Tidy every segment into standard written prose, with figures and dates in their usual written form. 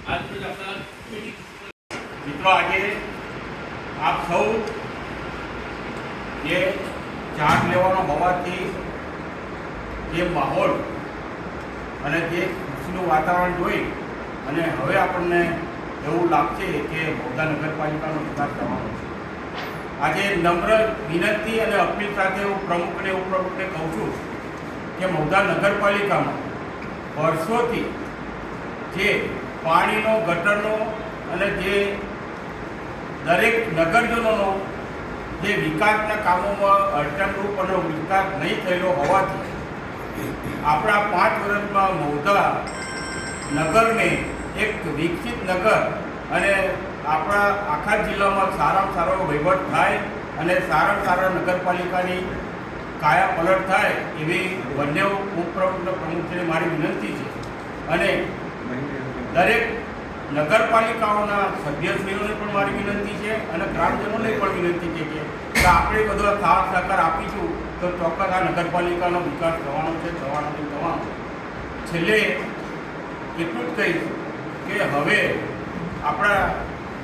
મિત્રો આજે આપ સૌ જે ચાર્જ લેવાનો હોવાથી જે માહોલ અને જે ખુશીનું વાતાવરણ જોઈ અને હવે આપણને એવું લાગશે કે મહુધા નગરપાલિકાનો વિકાસ થવાનો છે. આજે નમ્ર વિનંતી અને અપીલ સાથે હું પ્રમુખને ઉપપ્રમુખને કહું છું કે મહુધા નગરપાલિકામાં વર્ષોથી જે પાણીનો ગટરનો અને જે દરેક નગરજનોનો જે વિકાસના કામોમાં અડચણરૂપ અને વિકાસ નહીં થયેલો હોવાથી આપણા 5 વર્ષમાં મહુધા નગરને એક વિકસિત નગર અને આપણા આખા જિલ્લામાં સારામાં સારો વહીવટ થાય અને સારામાં સારા નગરપાલિકાની કાયા પલટ થાય એવી બંને ઉપપ્રમુખ પ્રમુખને મારી વિનંતી છે. અને દરેક નગરપાલિકાઓના સભ્યશ્રીઓને પણ મારી વિનંતી છે અને ગ્રામજનોને પણ વિનંતી છે કે આપણે બધો સાથ સહકાર આપીશું તો ચોક્કસ આ નગરપાલિકાનો વિકાસ થવાનો છે, થવાનો. છેલ્લે એટલું જ કહીશ કે હવે આપણા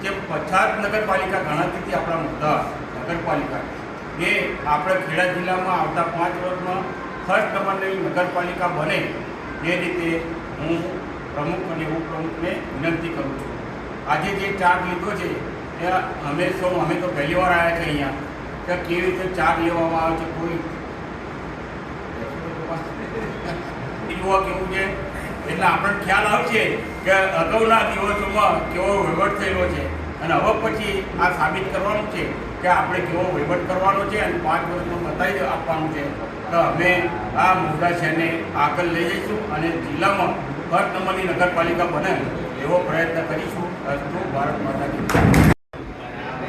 જે પછાત નગરપાલિકા ગણાતી હતી આપણા મહુધા નગરપાલિકા એ આપણે ખેડા જિલ્લામાં આવતા 5 વર્ષમાં ફર્સ્ટ નંબરની નગરપાલિકા બને એ રીતે હું પ્રમુખ અને ઉપપ્રમુખને વિનંતી કરું છું. આજે જે ચાર્જ લીધો છે એ અમે તો પહેલી વાર આવ્યા છે અહીંયા કે કેવી રીતે ચાર્જ લેવામાં આવે છે. કોઈ જોવા કેવું છે એટલે આપણને ખ્યાલ આવશે કે અગાઉના દિવસોમાં કેવો વહીવટ થયેલો છે અને હવે પછી આ સાબિત કરવાનું છે કે આપણે કેવો વહીવટ કરવાનો છે અને 5 વર્ષમાં બતાવી આપવાનું છે તો અમે આ મહુધા શહેરને આગળ લઈ જઈશું અને જિલ્લામાં ફર્સ્ટ નંબરની નગરપાલિકા બને એવો પ્રયત્ન કરીશું. અસ્તુ ભારત માતા કી જય.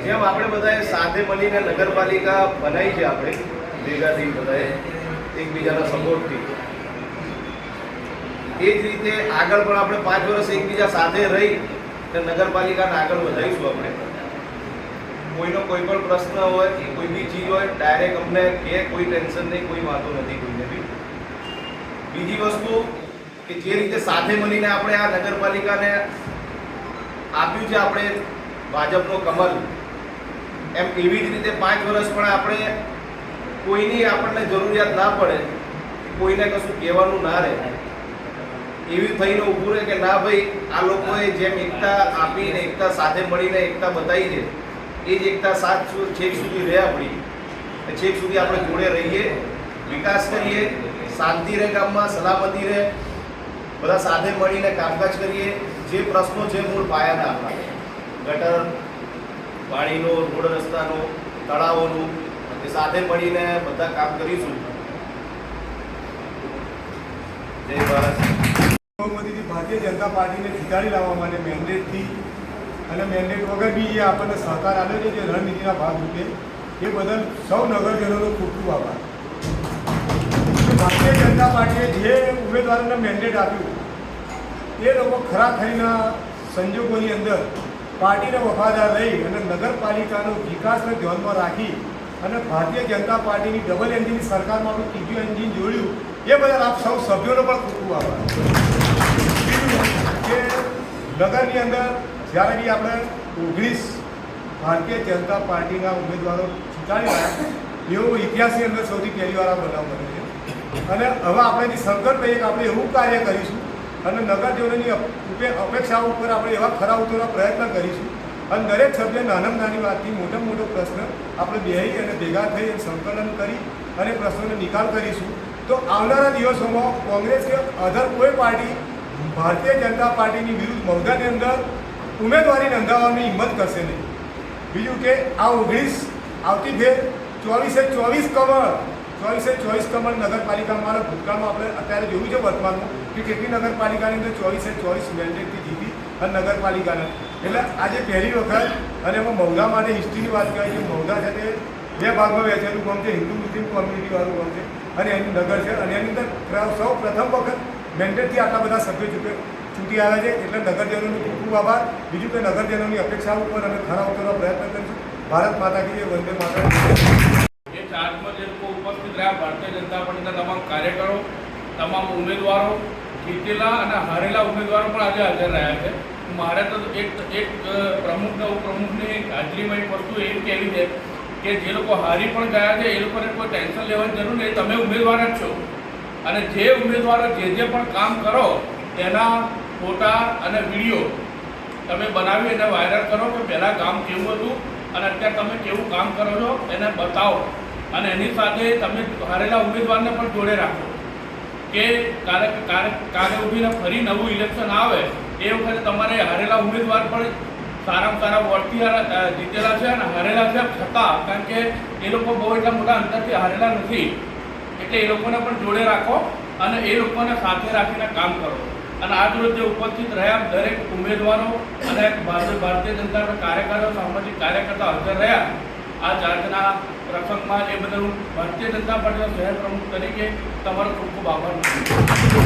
જેમ આપણે બધાએ સાથે મળીને નગરપાલિકા બનાવી છે, આપણે ભેગા થઈ બધાએ એકબીજાના સપોર્ટથી, એ જ રીતે આગળ પણ આપણે 5 વર્ષ એકબીજા સાથે રહી અને નગરપાલિકાને આગળ વધારીશું. આપણે કોઈનો કોઈ પણ પ્રશ્ન હોય, કોઈ બી ચીજ હોય, ડાયરેક્ટ અમને કે કોઈ ટેન્શન નહીં, કોઈ વાંધો નથી કોઈને બી. બીજી વસ્તુ કે જે રીતે સાથે મળીને આપણે આ નગરપાલિકાને આપ્યું છે આપણે ભાજપનો કમલ, એમ એવી જ રીતે 5 વર્ષ પણ આપણે કોઈની આપણને જરૂરિયાત ના પડે, કોઈને કશું કહેવાનું ના રહે, એવી થઈને ઊભું રહે કે ના ભાઈ આ લોકોએ જેમ એકતા આપીને એકતા સાથે મળીને એકતા બતાવી છે એ જ એકતા સાથ છેક સુધી રહે આપણી, છેક સુધી આપણે જોડે રહીએ, વિકાસ કરીએ, શાંતિ રહે ગામમાં, સલામતી રહે, બધા સાથે મળીને કામકાજ કરીએ. જે પ્રશ્નો છે મૂળ પાયાના આપણા ગટર, પાણીનો, રોડ રસ્તાનો, તળાવોનું, એ સાથે મળીને બધા કામ કરીશું. જય ભારત. બહુમતીથી ભારતીય જનતા પાર્ટીને જીતાડી લાવવા માટે મેન્ડેટથી અને મેન્ડેટ વગર બી જે આપણને સહકાર આપ્યો છે જે રણનીતિના ભાગરૂપે, એ બદલ સૌ નગરજનોનો ખૂબ ખૂબ આભાર. ભારતીય જનતા પાર્ટીએ જે ઉમેદવારોને મેન્ડેટ આપ્યું એ લોકો ખરાખરીના સંજોગોની અંદર પાર્ટીને વફાદાર રહી અને નગરપાલિકાનો વિકાસને ધ્યાનમાં રાખી અને ભારતીય જનતા પાર્ટીની ડબલ એન્જિનની સરકારમાં આપણું ત્રીજું એન્જિન જોડ્યું, એ બદલ આપ સૌ સભ્યોનો પણ ખૂબ ખૂબ આભાર. કે નગરની અંદર જ્યારે બી આપણે 19 ભારતીય જનતા પાર્ટીના ઉમેદવારો ચૂંટાડી રહ્યા એવો ઇતિહાસની અંદર સૌથી પહેલી વાર આ બનાવ બન્યો છે. અને હવે આપણે જે સંકલ્પ લઈએ કે આપણે એવું કાર્ય કરીશું અને નગરજનોની અપેક્ષાઓ ઉપર આપણે એવા ખરા ઉતરવા પ્રયત્ન કરીશું અને દરેક સભ્ય નાનામાં નાની વાતથી મોટામાં મોટો પ્રશ્ન આપણે બેસી અને ભેગા થઈ અને સંકલન કરી અને પ્રશ્નોનો નિકાલ કરીશું. તો આવનારા દિવસોમાં કોંગ્રેસ કે અધર કોઈ પાર્ટી ભારતીય જનતા પાર્ટીની વિરુદ્ધ મહુધાની અંદર ઉમેદવારી નોંધાવવાની હિંમત કરશે નહીં. બીજું કે આ 19 આવતી ફેર 24 કમળ નગરપાલિકામાં ભૂતકાળમાં આપણે અત્યારે જોયું છે વર્તમાનમાં કે કેટલી નગરપાલિકાની અંદર 24 મેન્ડેટથી જીતી અને નગરપાલિકાને, એટલે આજે પહેલી વખત. અને એમાં મહુધા માટે હિસ્ટ્રીની વાત કરીએ કે મહુધા છે તે 2 ભાગમાં વહેંચેલું ગામ છે, હિન્દુ મુસ્લિમ કોમ્યુનિટીવાળું ગામ છે અને એની નગર છે અને એની અંદર સૌ પ્રથમ વખત મેન્ડેટથી આટલા બધા સભ્યો ચૂંટી આવ્યા છે. એટલે નગરજનોનો ખૂબ ખૂબ આભાર. બીજું કે નગરજનોની અપેક્ષાઓ ઉપર અમે ખરા ઉતરવા પ્રયત્ન કરીશું. ભારત માતા કી જય. વંદે માતરમ. એ ચાર્જમાં જે લોકો ઉપસ્થિત રહ્યા ભારતીય જનતા પાર્ટીના તમામ કાર્યકરો, તમામ ઉમેદવારો, જીતેલા અને હારેલા ઉમેદવારો પણ આજે હાજર રહ્યા છે. મારે તો એક પ્રમુખને ઉપપ્રમુખની હાજરીમાં એક વસ્તુ એવી કહેવી છે કે જે લોકો હારી પણ ગયા છે એ લોકોને કોઈ ટેન્શન લેવાની જરૂર નહીં, તમે ઉમેદવાર જ છો. અને જે ઉમેદવારો જે પણ કામ કરો તેના ફોટા અને વિડીયો તમે બનાવી અને વાયરલ કરો કે પહેલાં કામ કેવું હતું અને અત્યારે તમે કેવું કામ કરો છો એને બતાવો. અને એની સાથે તમે હારેલા ઉમેદવારને પણ જોડે રાખો કે કાલે ઉભીને ફરી નવું ઇલેક્શન આવે એ વખતે તમારે હારેલા ઉમેદવાર પણ સારામાં સારા વોટથી જીતેલા છે અને હારેલા છે છતાં, કારણ કે એ લોકો બહુ એટલા મોટા અંતરથી હારેલા નથી, એટલે એ લોકોને પણ જોડે રાખો અને એ લોકોને સાથે રાખીને કામ કરો. અને આજ રોજ જે ઉપસ્થિત રહ્યા દરેક ઉમેદવારો અને ભારતીય જનતા પાર્ટીના કાર્યકરો, સામાજિક કાર્યકર્તા હાજર રહ્યા આ આજના પ્રસંગમાં, એ બદલ હું ભારતીય જનતા પાર્ટીના શહેર પ્રમુખ તરીકે તમારો ખૂબ ખૂબ આભાર માનું છું.